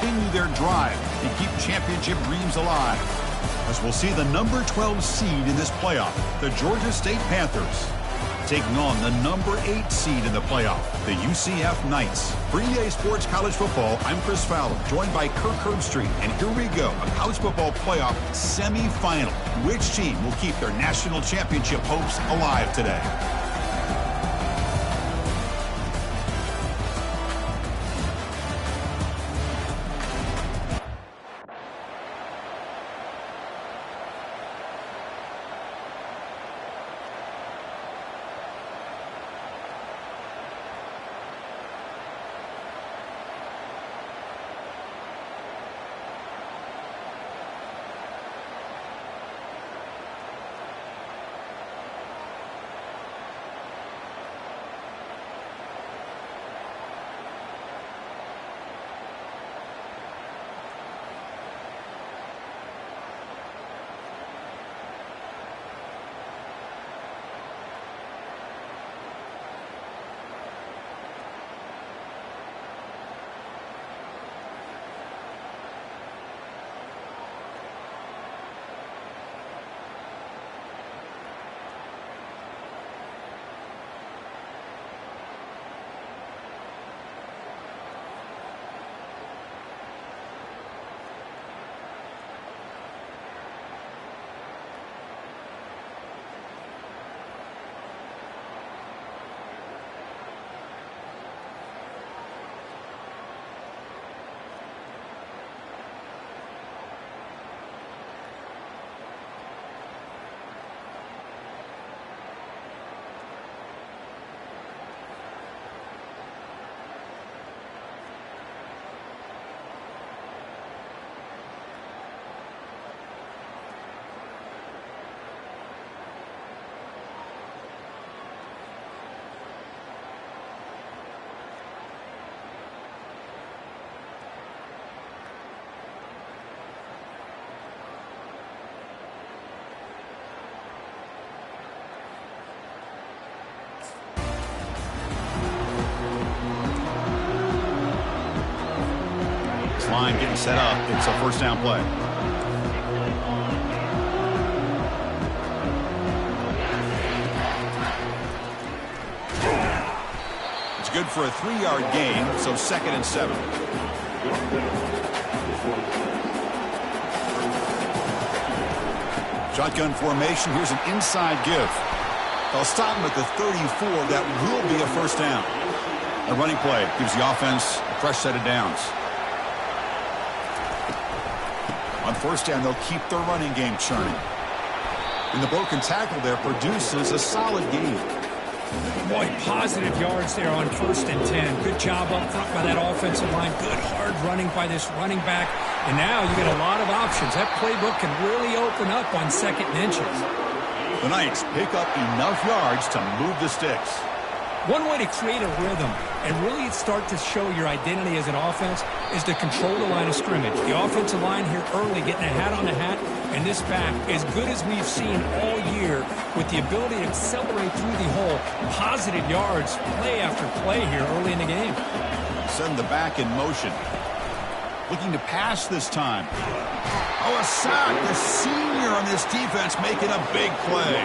continue their drive and keep championship dreams alive. As we'll see the number 12 seed in this playoff, the Georgia State Panthers, taking on the number 8 seed in the playoff, the UCF Knights. For EA Sports College Football, I'm Chris Fowler, joined by Kirk Herbstreit. And here we go, a college football playoff semifinal. Which team will keep their national championship hopes alive today? Line getting set up. It's a first down play. It's good for a 3-yard gain, so 2nd and 7. Shotgun formation. Here's an inside give. They'll stop him at the 34. That will be a first down. A running play gives the offense a fresh set of downs. On first down, they'll keep their running game churning. And the broken tackle there produces a solid gain. Boy, positive yards there on 1st and 10. Good job up front by that offensive line. Good hard running by this running back. And now you get a lot of options. That playbook can really open up on 2nd and inches. The Knights pick up enough yards to move the sticks. One way to create a rhythm and really start to show your identity as an offense is to control the line of scrimmage. The offensive line here early getting a hat on the hat, and this back, as good as we've seen all year, with the ability to accelerate through the hole. Positive yards, play after play here early in the game. Send the back in motion. Looking to pass this time. Oh, a sack. The senior on this defense making a big play.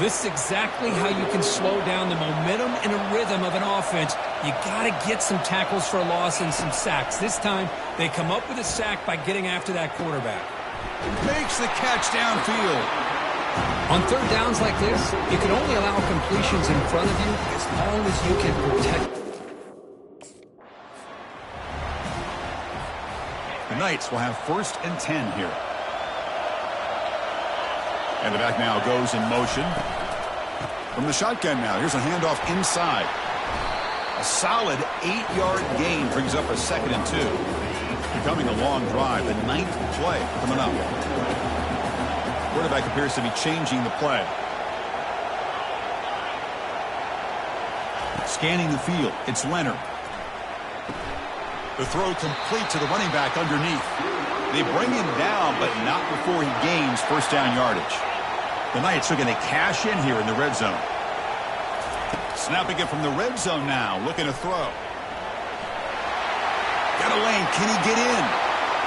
This is exactly how you can slow down the momentum and a rhythm of an offense. You got to get some tackles for a loss and some sacks. This time, they come up with a sack by getting after that quarterback. Makes the catch downfield. On 3rd downs like this, you can only allow completions in front of you as long as you can protect. The Knights will have 1st and 10 here. And the back now goes in motion. From the shotgun now, here's a handoff inside. A solid 8-yard gain brings up a 2nd and 2. Becoming a long drive, the 9th play coming up. Quarterback appears to be changing the play. Scanning the field, it's Leonard. The throw complete to the running back underneath. They bring him down, but not before he gains 1st down yardage. The Knights are going to cash in here in the red zone. Snapping it from the red zone now, looking to throw. Got the lane. Can he get in?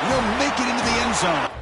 He'll make it into the end zone.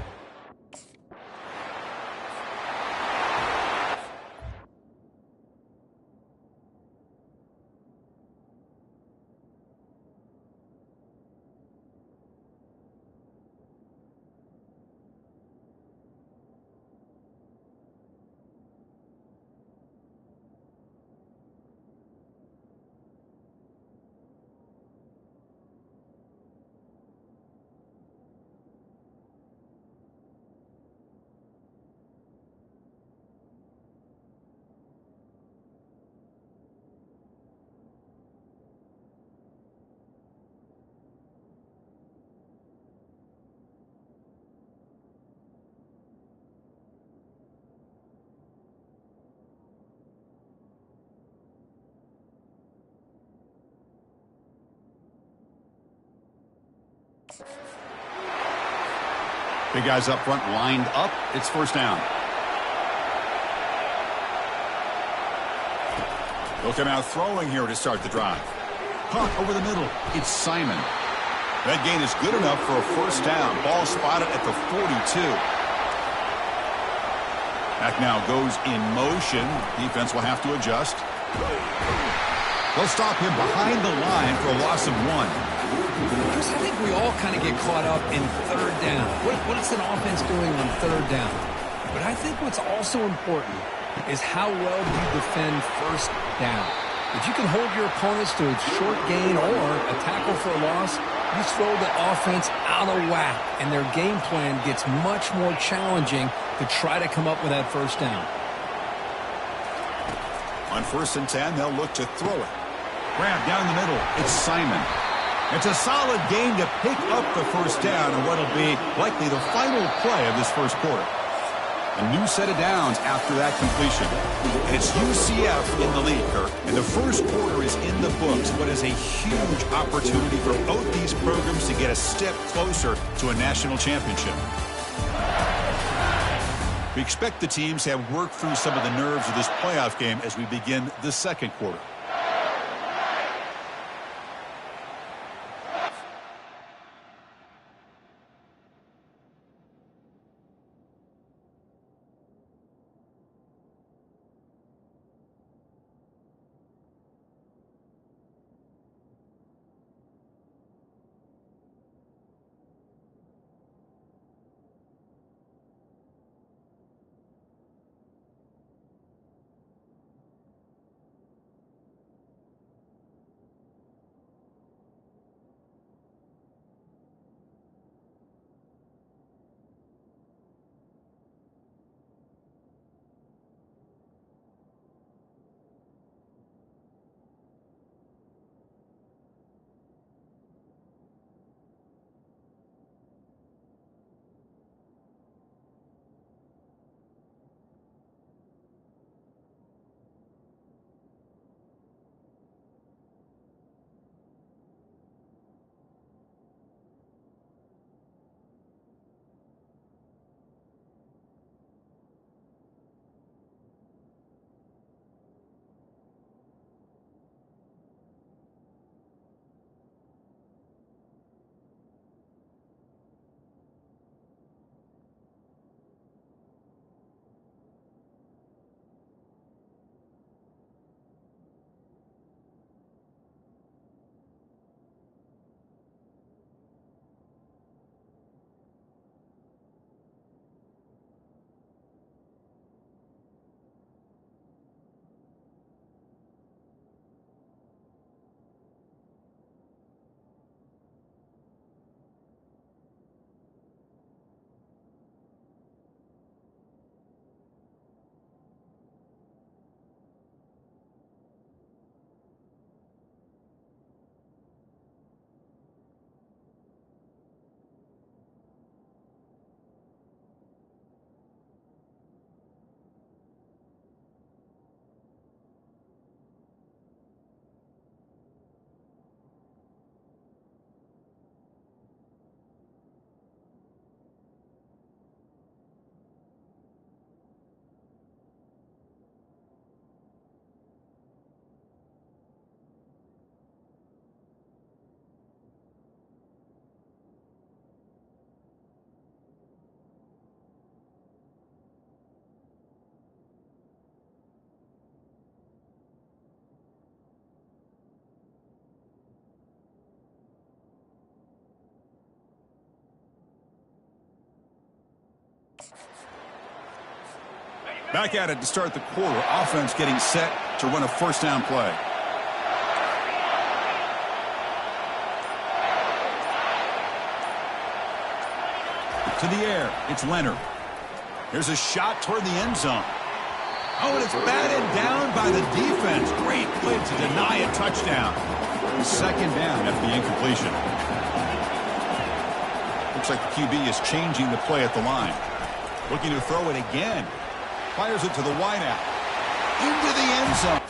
Big guys up front lined up. It's first down. They'll come out throwing here to start the drive. Pump over the middle. It's Simon. That gain is good enough for a first down. Ball spotted at the 42. Back now goes in motion. Defense will have to adjust. They'll stop him behind the line for a loss of 1. Chris, I think we all kind of get caught up in third down. What is an offense doing on third down? But I think what's also important is how well do you defend first down. If you can hold your opponents to a short gain or a tackle for a loss, you throw the offense out of whack, and their game plan gets much more challenging to try to come up with that first down. On 1st and 10, they'll look to throw it. Grab down the middle. It's Simon. It's a solid gain to pick up the first down on what will be likely the final play of this first quarter. A new set of downs after that completion. And it's UCF in the lead, Kirk. And the first quarter is in the books. What is a huge opportunity for both these programs to get a step closer to a national championship. We expect the teams to have worked through some of the nerves of this playoff game as we begin the second quarter. Back at it to start the quarter. Offense getting set to run a first down play. To the air. It's Leonard. Here's a shot toward the end zone. Oh, and it's batted down by the defense. Great play to deny a touchdown. Second down after the incompletion. Looks like the QB is changing the play at the line. Looking to throw it again. Fires it to the wideout. Into the end zone.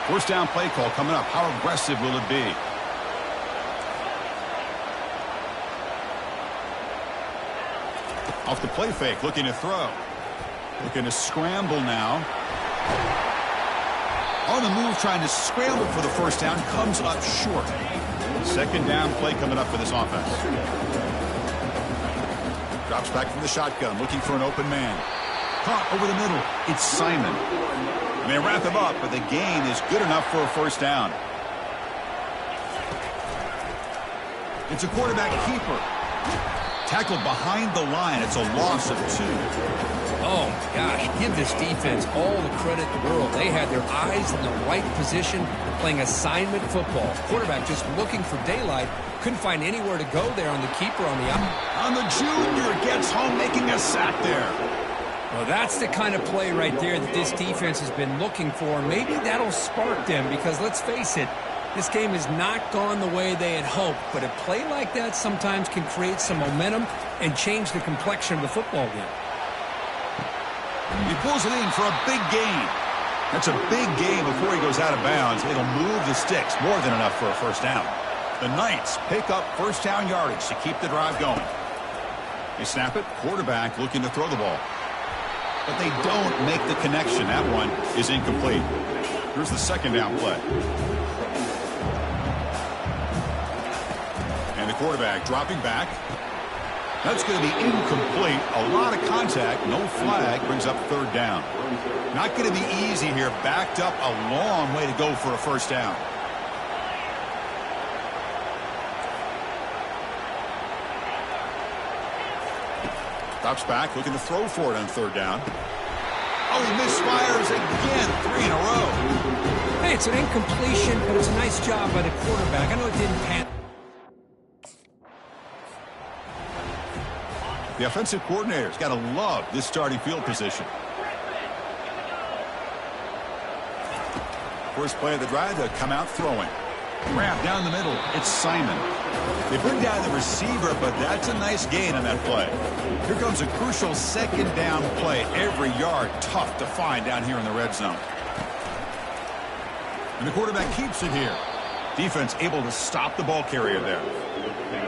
First down play call coming up. How aggressive will it be? Off the play fake, looking to throw. Looking to scramble now. On the move, trying to scramble for the first down. Comes up short. Second down play coming up for this offense. Drops back from the shotgun, looking for an open man. Caught over the middle. It's Simon. They wrap him up, but the gain is good enough for a first down. It's a quarterback keeper. Tackled behind the line. It's a loss of 2. Oh, gosh, give this defense all the credit in the world. They had their eyes in the right position, playing assignment football. Quarterback just looking for daylight. Couldn't find anywhere to go there on the keeper on the out. On the junior, gets home, making a sack there. Well, that's the kind of play right there that this defense has been looking for. Maybe that'll spark them because, let's face it, this game has not gone the way they had hoped, but a play like that sometimes can create some momentum and change the complexion of the football game. He pulls it in for a big gain. That's a big gain before he goes out of bounds. It'll move the sticks, more than enough for a first down. The Knights pick up first down yardage to keep the drive going. They snap it, quarterback looking to throw the ball. But they don't make the connection. That one is incomplete. Here's the second down play. And the quarterback dropping back. That's going to be incomplete. A lot of contact. No flag. Brings up third down. Not going to be easy here. Backed up a long way to go for a first down. Drops back. Looking to throw for it on third down. Oh, he misfires again. 3 in a row. Hey, it's an incompletion, but it's a nice job by the quarterback. I know it didn't pan. The offensive coordinator's got to love this starting field position. First play of the drive to come out throwing. Wrap down the middle. It's Simon. They bring down the receiver, but that's a nice gain on that play. Here comes a crucial second down play. Every yard tough to find down here in the red zone. And the quarterback keeps it here. Defense able to stop the ball carrier there.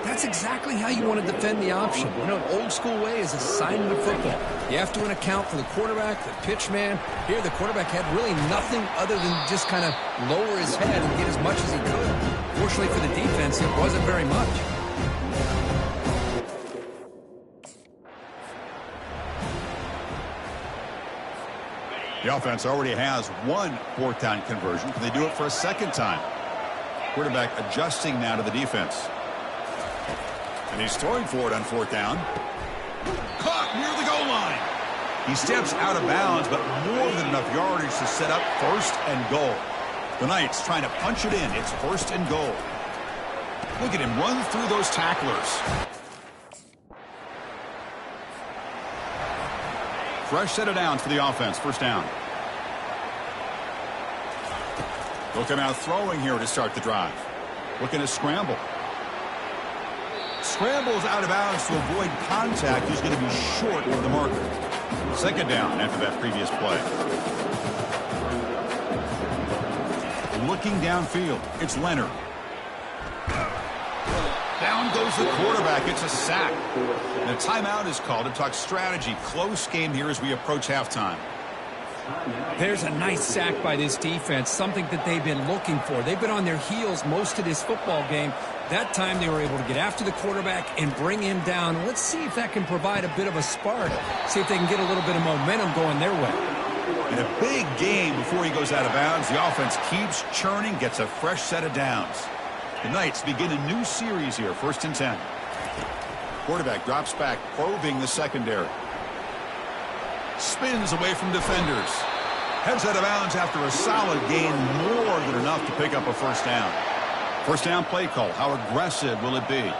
That's exactly how you want to defend the option. You know, an old school way is assignment football. You have to account for the quarterback, the pitch man. Here, the quarterback had really nothing other than just kind of lower his head and get as much as he could. Fortunately for the defense, it wasn't very much. The offense already has one fourth down conversion. Can they do it for a second time? Quarterback adjusting now to the defense. And he's throwing for it on fourth down. Caught near the goal line. He steps out of bounds, but more than enough yardage to set up first and goal. The Knights trying to punch it in. It's first and goal. Look at him run through those tacklers. Fresh set of downs for the offense. First down. They'll come out throwing here to start the drive. Looking to scramble. Scrambles out of bounds to avoid contact. He's going to be short of the marker. Second down after that previous play. Looking downfield. It's Leonard. Down goes the quarterback. It's a sack. And a timeout is called to talk strategy. Close game here as we approach halftime. There's a nice sack by this defense, something that they've been looking for. They've been on their heels most of this football game. That time they were able to get after the quarterback and bring him down. Let's see if that can provide a bit of a spark. See if they can get a little bit of momentum going their way. In a big game before he goes out of bounds, the offense keeps churning, gets a fresh set of downs. The Knights begin a new series here, 1st and 10. Quarterback drops back, probing the secondary. Spins away from defenders. Heads out of bounds after a solid gain, more than enough to pick up a first down. First down play call. How aggressive will it be?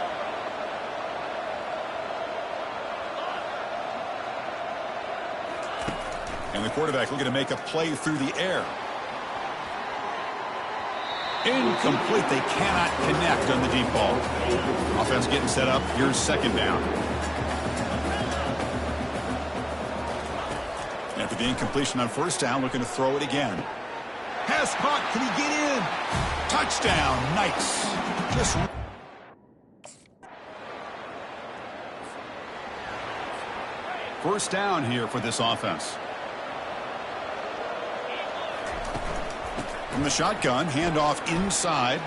And the quarterback looking to make a play through the air. Incomplete. They cannot connect on the deep ball. Offense getting set up. Here's second down. After the incompletion on first down, looking to throw it again. Pass caught. Can he get in? Touchdown. Nice. Just first down here for this offense. From the shotgun, handoff inside.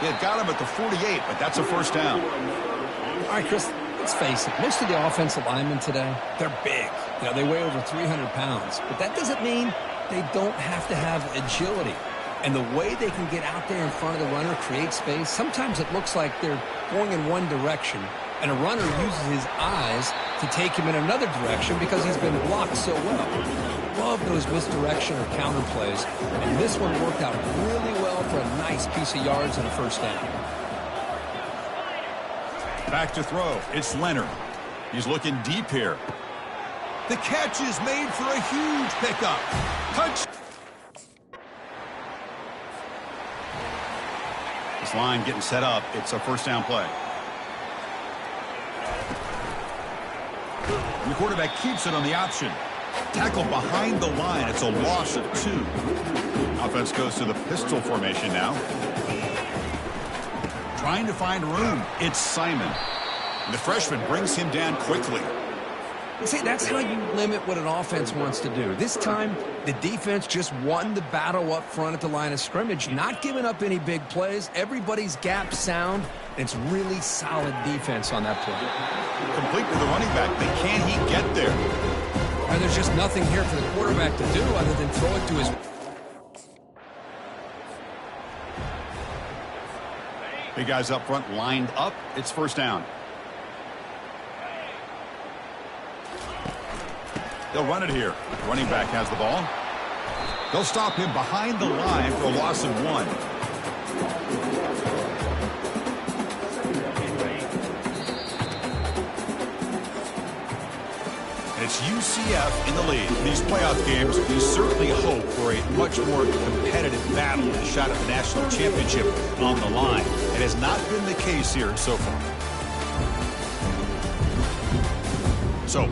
It got him at the 48, but that's a first down. All right, Chris, let's face it. Most of the offensive linemen today, they're big. You know, they weigh over 300 pounds. But that doesn't mean they don't have to have agility. And the way they can get out there in front of the runner, create space, sometimes it looks like they're going in one direction, and a runner uses his eyes to take him in another direction because he's been blocked so well. Love those misdirection or counter plays, and this one worked out really well for a nice piece of yards and a first down. Back to throw. It's Leonard. He's looking deep here. The catch is made for a huge pickup. Touch. This line getting set up. It's a first down play. The quarterback keeps it on the option. Tackle behind the line. It's a loss of 2. Offense goes to the pistol formation now. Trying to find room. It's Simon. And the freshman brings him down quickly. See, that's how you limit what an offense wants to do. This time, the defense just won the battle up front at the line of scrimmage, not giving up any big plays. Everybody's gap sound. It's really solid defense on that play. Complete to the running back. But can he get there? And there's just nothing here for the quarterback to do other than throw it to his... Big guys up front lined up. It's first down. They'll run it here. The running back has the ball. They'll stop him behind the line for a loss of 1. It's UCF in the lead. In these playoff games, we certainly hope for a much more competitive battle, a shot at the national championship on the line. It has not been the case here so far. So,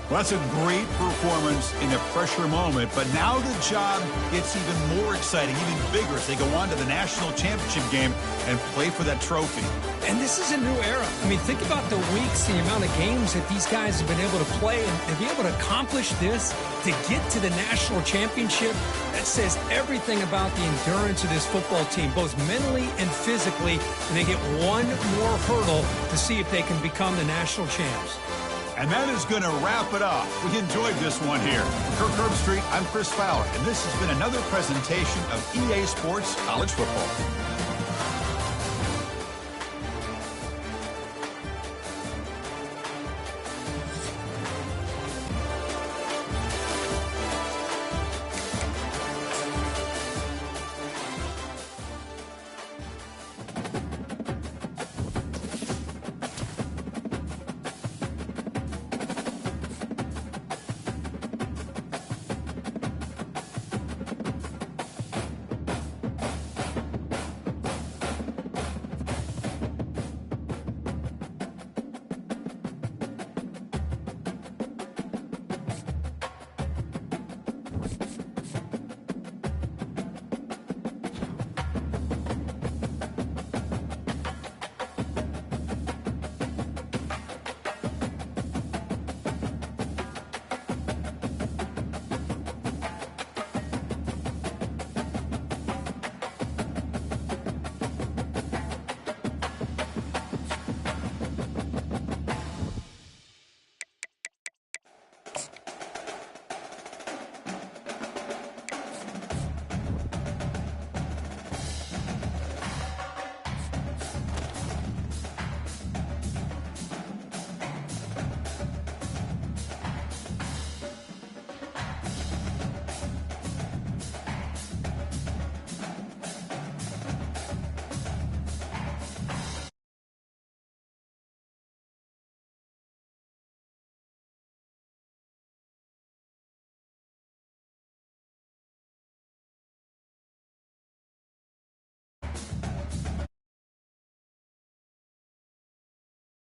well, that's a great performance in a pressure moment, but now the job gets even more exciting, even bigger as they go on to the national championship game and play for that trophy. And this is a new era. I mean, think about the weeks, the amount of games that these guys have been able to play, and to be able to accomplish this, to get to the national championship, that says everything about the endurance of this football team, both mentally and physically, and they get one more hurdle to see if they can become the national champs. And that is going to wrap it up. We enjoyed this one here. For Kirk Herbstreit, I'm Chris Fowler, and this has been another presentation of EA Sports College Football.